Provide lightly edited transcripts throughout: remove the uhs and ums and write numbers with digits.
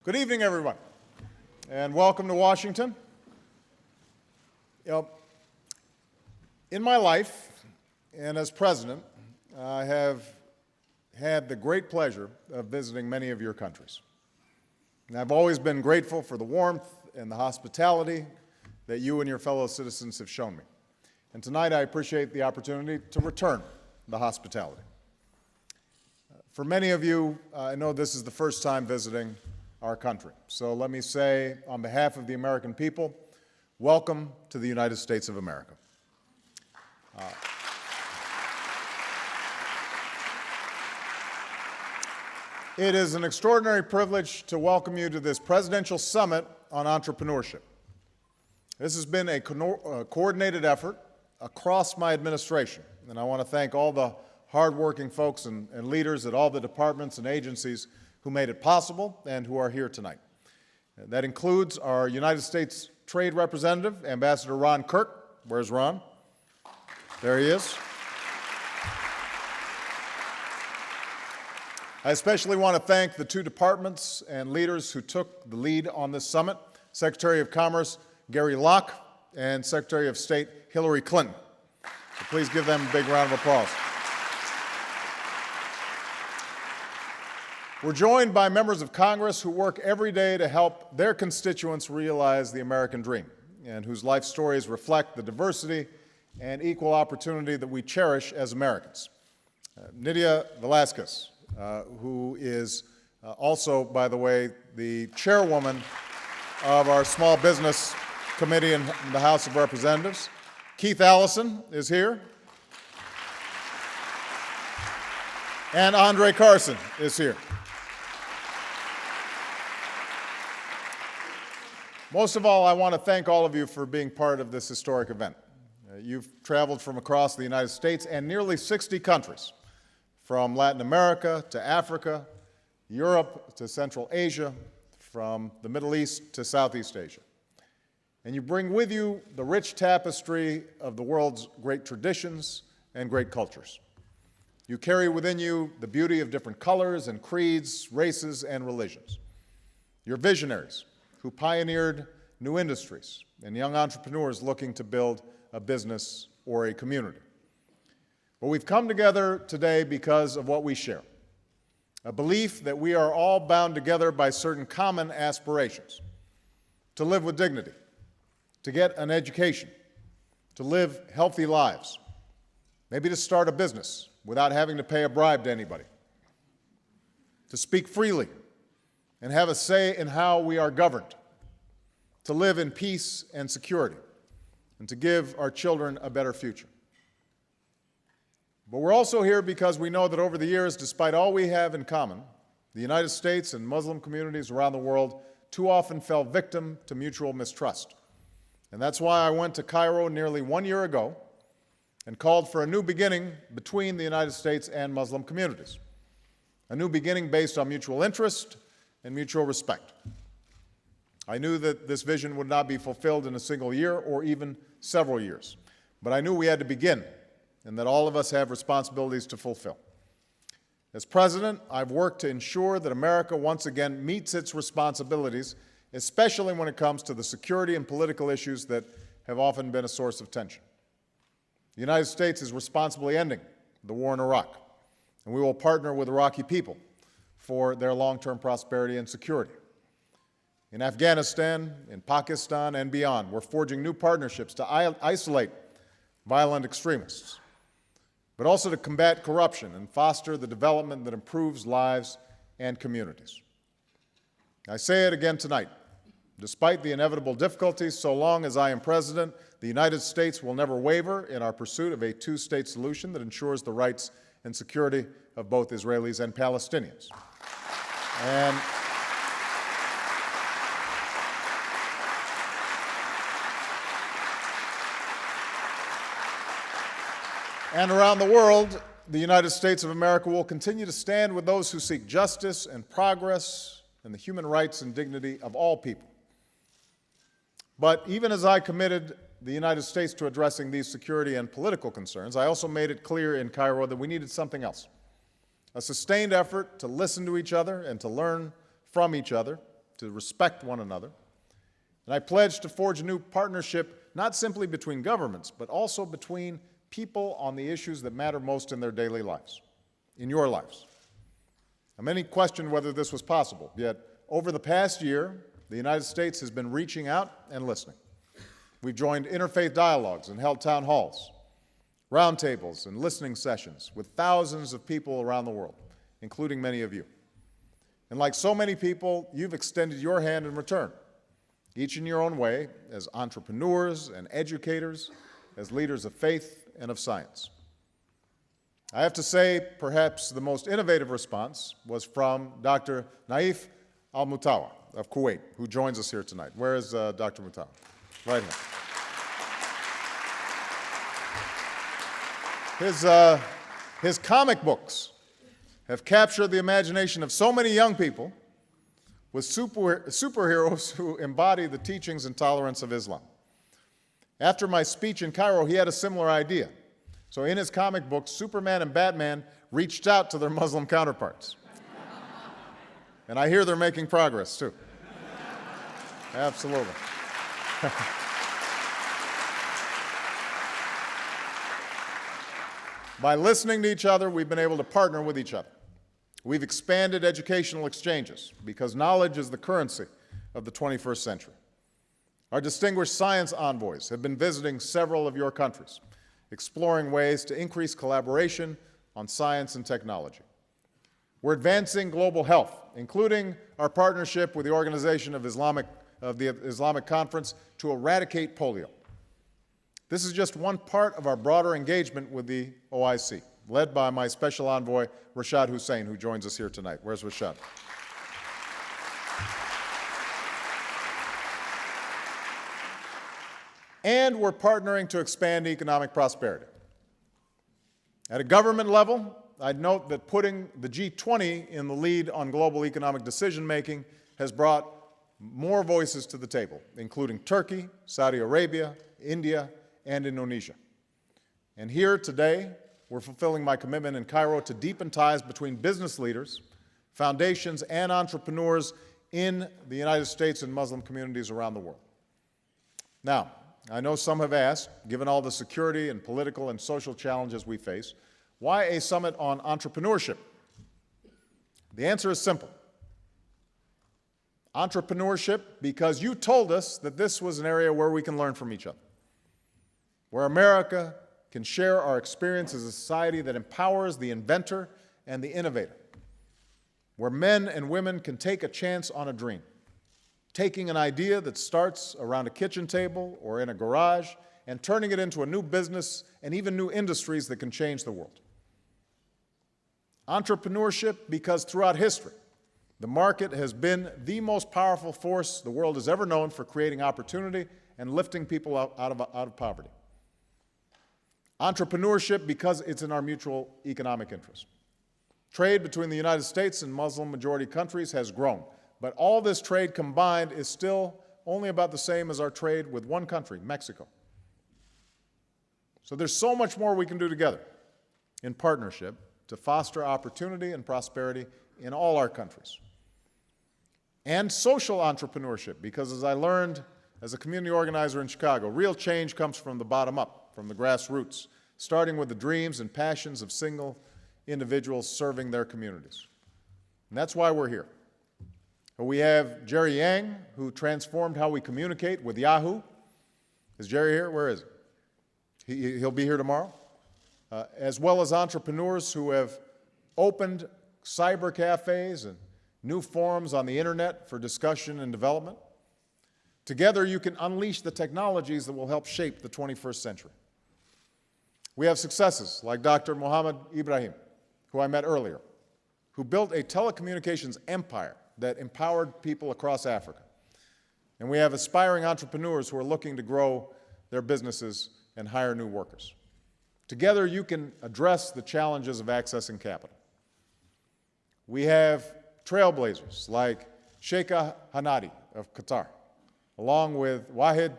Good evening, everyone, and welcome to Washington. In my life, and as president, I have had the great pleasure of visiting many of your countries. And I've always been grateful for the warmth and the hospitality that you and your fellow citizens have shown me. And tonight I appreciate the opportunity to return the hospitality. For many of you, I know this is the first time visiting our country. So let me say, on behalf of the American people, welcome to the United States of America. It is an extraordinary privilege to welcome you to this presidential summit on entrepreneurship. This has been a coordinated effort across my administration, and I want to thank all the hardworking folks and leaders at all the departments and agencies who made it possible and who are here tonight. That includes our United States Trade Representative, Ambassador Ron Kirk. Where's Ron? There he is. I especially want to thank the two departments and leaders who took the lead on this summit, Secretary of Commerce Gary Locke and Secretary of State Hillary Clinton. So please give them a big round of applause. We're joined by members of Congress who work every day to help their constituents realize the American dream and whose life stories reflect the diversity and equal opportunity that we cherish as Americans. Nydia Velázquez, who is also, by the way, the chairwoman of our Small Business Committee in the House of Representatives. Keith Allison is here. And Andre Carson is here. Most of all, I want to thank all of you for being part of this historic event. You've traveled from across the United States and nearly 60 countries, from Latin America to Africa, Europe to Central Asia, from the Middle East to Southeast Asia. And you bring with you the rich tapestry of the world's great traditions and great cultures. You carry within you the beauty of different colors and creeds, races, and religions. You're visionaries who pioneered new industries and young entrepreneurs looking to build a business or a community. But we've come together today because of what we share, a belief that we are all bound together by certain common aspirations: to live with dignity, to get an education, to live healthy lives, maybe to start a business without having to pay a bribe to anybody, to speak freely and have a say in how we are governed, to live in peace and security, and to give our children a better future. But we're also here because we know that over the years, despite all we have in common, the United States and Muslim communities around the world too often fell victim to mutual mistrust. And that's why I went to Cairo nearly 1 year ago and called for a new beginning between the United States and Muslim communities, a new beginning based on mutual interest and mutual respect. I knew that this vision would not be fulfilled in a single year or even several years, but I knew we had to begin and that all of us have responsibilities to fulfill. As president, I've worked to ensure that America once again meets its responsibilities, especially when it comes to the security and political issues that have often been a source of tension. The United States is responsibly ending the war in Iraq, and we will partner with Iraqi people for their long-term prosperity and security. In Afghanistan, in Pakistan, and beyond, we're forging new partnerships to isolate violent extremists, but also to combat corruption and foster the development that improves lives and communities. I say it again tonight. Despite the inevitable difficulties, so long as I am president, the United States will never waver in our pursuit of a two-state solution that ensures the rights and security of both Israelis and Palestinians. And around the world, the United States of America will continue to stand with those who seek justice and progress and the human rights and dignity of all people. But even as I committed the United States to addressing these security and political concerns, I also made it clear in Cairo that we needed something else, a sustained effort to listen to each other and to learn from each other to respect one another. And I pledge to forge a new partnership, not simply between governments, but also between people on the issues that matter most in their daily lives, in your lives. Now, many questioned whether this was possible, yet over the past year, the United States has been reaching out and listening. We've joined interfaith dialogues and held town halls, roundtables, and listening sessions with thousands of people around the world, including many of you. And like so many people, you've extended your hand in return, each in your own way, as entrepreneurs and educators, as leaders of faith and of science. I have to say, perhaps the most innovative response was from Dr. Naif Al-Mutawa of Kuwait, who joins us here tonight. Where is Dr. Mutawa? Right here. His comic books have captured the imagination of so many young people with superheroes who embody the teachings and tolerance of Islam. After my speech in Cairo, he had a similar idea. So in his comic books, Superman and Batman reached out to their Muslim counterparts. And I hear they're making progress, too. Absolutely. By listening to each other, we've been able to partner with each other. We've expanded educational exchanges because knowledge is the currency of the 21st century. Our distinguished science envoys have been visiting several of your countries, exploring ways to increase collaboration on science and technology. We're advancing global health, including our partnership with the Organization of the Islamic Conference to eradicate polio. This is just one part of our broader engagement with the OIC, led by my special envoy, Rashad Hussain, who joins us here tonight. Where's Rashad? And we're partnering to expand economic prosperity. At a government level, I'd note that putting the G20 in the lead on global economic decision-making has brought more voices to the table, including Turkey, Saudi Arabia, India, and Indonesia. And here today, we're fulfilling my commitment in Cairo to deepen ties between business leaders, foundations, and entrepreneurs in the United States and Muslim communities around the world. Now, I know some have asked, given all the security and political and social challenges we face, why a summit on entrepreneurship? The answer is simple. Entrepreneurship, because you told us that this was an area where we can learn from each other, where America can share our experience as a society that empowers the inventor and the innovator, where men and women can take a chance on a dream, taking an idea that starts around a kitchen table or in a garage and turning it into a new business and even new industries that can change the world. Entrepreneurship, because throughout history, the market has been the most powerful force the world has ever known for creating opportunity and lifting people out of poverty. Entrepreneurship, because it's in our mutual economic interest. Trade between the United States and Muslim-majority countries has grown, but all this trade combined is still only about the same as our trade with one country, Mexico. So there's so much more we can do together in partnership to foster opportunity and prosperity in all our countries. And social entrepreneurship, because as I learned as a community organizer in Chicago, real change comes from the bottom up, from the grassroots, starting with the dreams and passions of single individuals serving their communities. And that's why we're here. We have Jerry Yang, who transformed how we communicate with Yahoo. Is Jerry here? Where is he? He'll be here tomorrow. As well as entrepreneurs who have opened cyber cafes and new forums on the internet for discussion and development. Together, you can unleash the technologies that will help shape the 21st century. We have successes like Dr. Mohammed Ibrahim, who I met earlier, who built a telecommunications empire that empowered people across Africa. And we have aspiring entrepreneurs who are looking to grow their businesses and hire new workers. Together, you can address the challenges of accessing capital. We have trailblazers like Sheikha Hanadi of Qatar, along with Wahid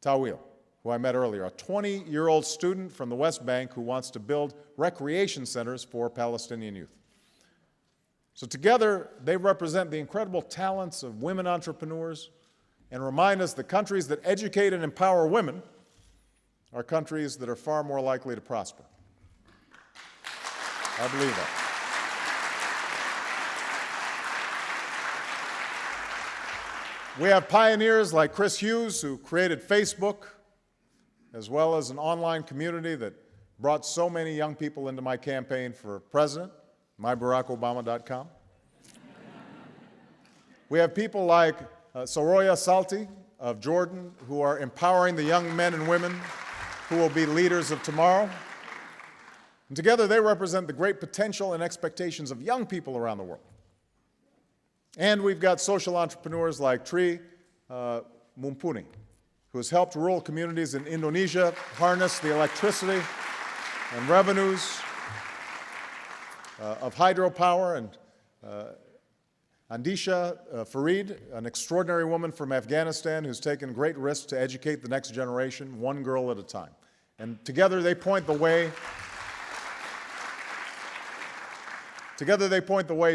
Tawil, who I met earlier, a 20-year-old student from the West Bank who wants to build recreation centers for Palestinian youth. So together, they represent the incredible talents of women entrepreneurs and remind us that countries that educate and empower women are countries that are far more likely to prosper. I believe that. We have pioneers like Chris Hughes, who created Facebook, as well as an online community that brought so many young people into my campaign for president, mybarackobama.com. We have people like Soraya Salti of Jordan, who are empowering the young men and women who will be leaders of tomorrow. And together they represent the great potential and expectations of young people around the world. And we've got social entrepreneurs like Tri Mumpuni, who has helped rural communities in Indonesia harness the electricity and revenues of hydropower, and Andisha Farid, an extraordinary woman from Afghanistan who's taken great risks to educate the next generation, one girl at a time. And together they point the way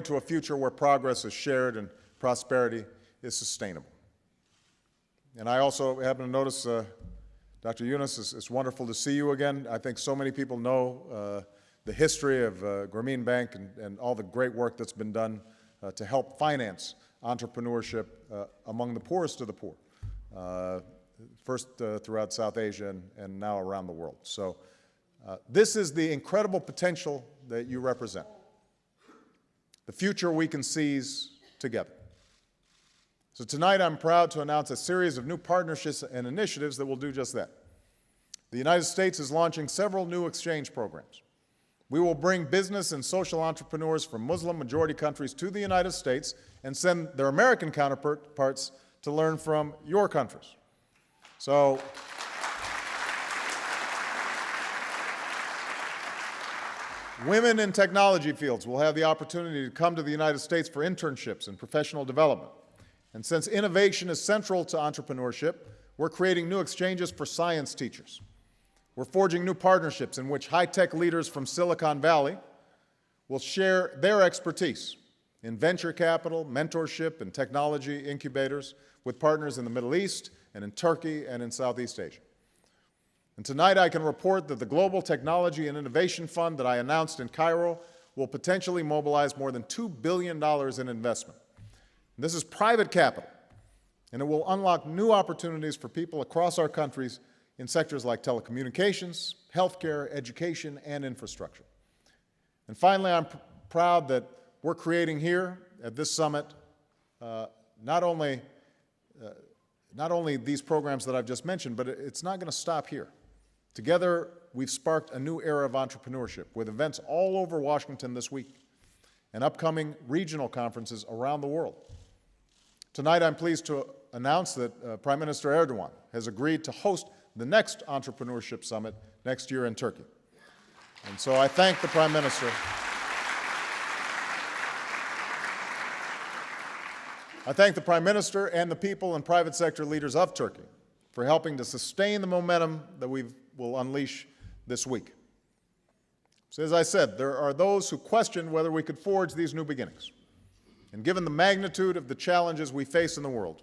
to a future where progress is shared and prosperity is sustainable. And I also happen to notice, Dr. Yunus, it's wonderful to see you again. I think so many people know the history of Grameen Bank and all the great work that's been done to help finance entrepreneurship among the poorest of the poor, first throughout South Asia and now around the world. So this is the incredible potential that you represent, the future we can seize together. So tonight I'm proud to announce a series of new partnerships and initiatives that will do just that. The United States is launching several new exchange programs. We will bring business and social entrepreneurs from Muslim-majority countries to the United States and send their American counterparts to learn from your countries. So, women in technology fields will have the opportunity to come to the United States for internships and professional development. And since innovation is central to entrepreneurship, we're creating new exchanges for science teachers. We're forging new partnerships in which high-tech leaders from Silicon Valley will share their expertise in venture capital, mentorship, and technology incubators with partners in the Middle East and in Turkey and in Southeast Asia. And tonight I can report that the Global Technology and Innovation Fund that I announced in Cairo will potentially mobilize more than $2 billion in investment. And this is private capital, and it will unlock new opportunities for people across our countries in sectors like telecommunications, healthcare, education, and infrastructure. And finally, I'm proud that we're creating here at this summit not only these programs that I've just mentioned, but it's not going to stop here. Together, we've sparked a new era of entrepreneurship with events all over Washington this week and upcoming regional conferences around the world. Tonight, I'm pleased to announce that Prime Minister Erdogan has agreed to host the next Entrepreneurship Summit next year in Turkey. And so I thank the Prime Minister. I thank the Prime Minister and the people and private sector leaders of Turkey for helping to sustain the momentum that we will unleash this week. So as I said, there are those who question whether we could forge these new beginnings. And given the magnitude of the challenges we face in the world,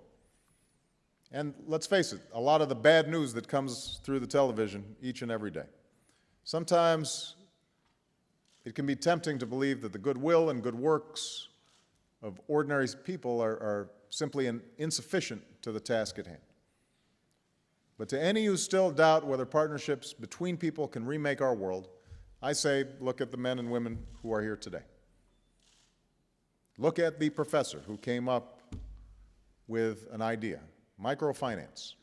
and let's face it, a lot of the bad news that comes through the television each and every day, sometimes it can be tempting to believe that the goodwill and good works of ordinary people are simply insufficient to the task at hand. But to any who still doubt whether partnerships between people can remake our world, I say, look at the men and women who are here today. Look at the professor who came up with an idea, microfinance,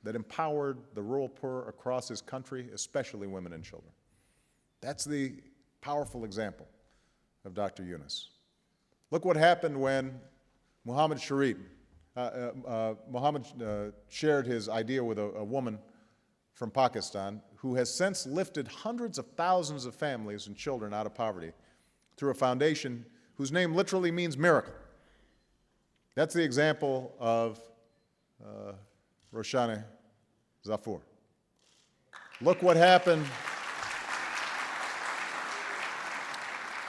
that empowered the rural poor across his country, especially women and children. That's the powerful example of Dr. Yunus. Look what happened when Muhammad shared his idea with a woman from Pakistan who has since lifted hundreds of thousands of families and children out of poverty through a foundation whose name literally means miracle. That's the example of Roshani Zafour. Look what happened.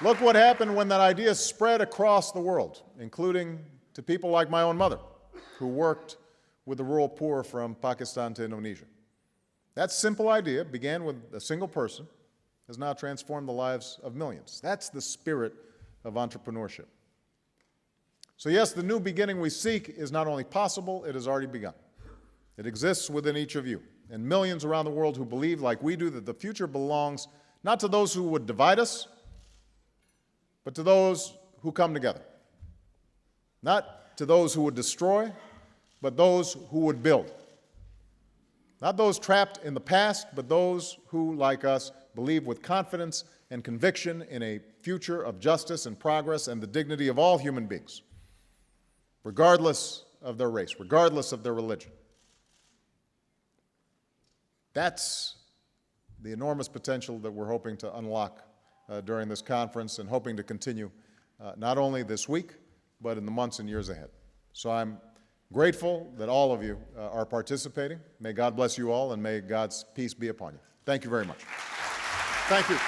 Look what happened when that idea spread across the world, including to people like my own mother, who worked with the rural poor from Pakistan to Indonesia. That simple idea began with a single person, has now transformed the lives of millions. That's the spirit of entrepreneurship. So yes, the new beginning we seek is not only possible, it has already begun. It exists within each of you, and millions around the world who believe, like we do, that the future belongs not to those who would divide us, but to those who come together. Not to those who would destroy, but those who would build. Not those trapped in the past, but those who, like us, believe with confidence and conviction in a future of justice and progress and the dignity of all human beings, regardless of their race, regardless of their religion. That's the enormous potential that we're hoping to unlock during this conference and hoping to continue not only this week, but in the months and years ahead. So I'm grateful that all of you are participating. May God bless you all, and may God's peace be upon you. Thank you very much. Thank you.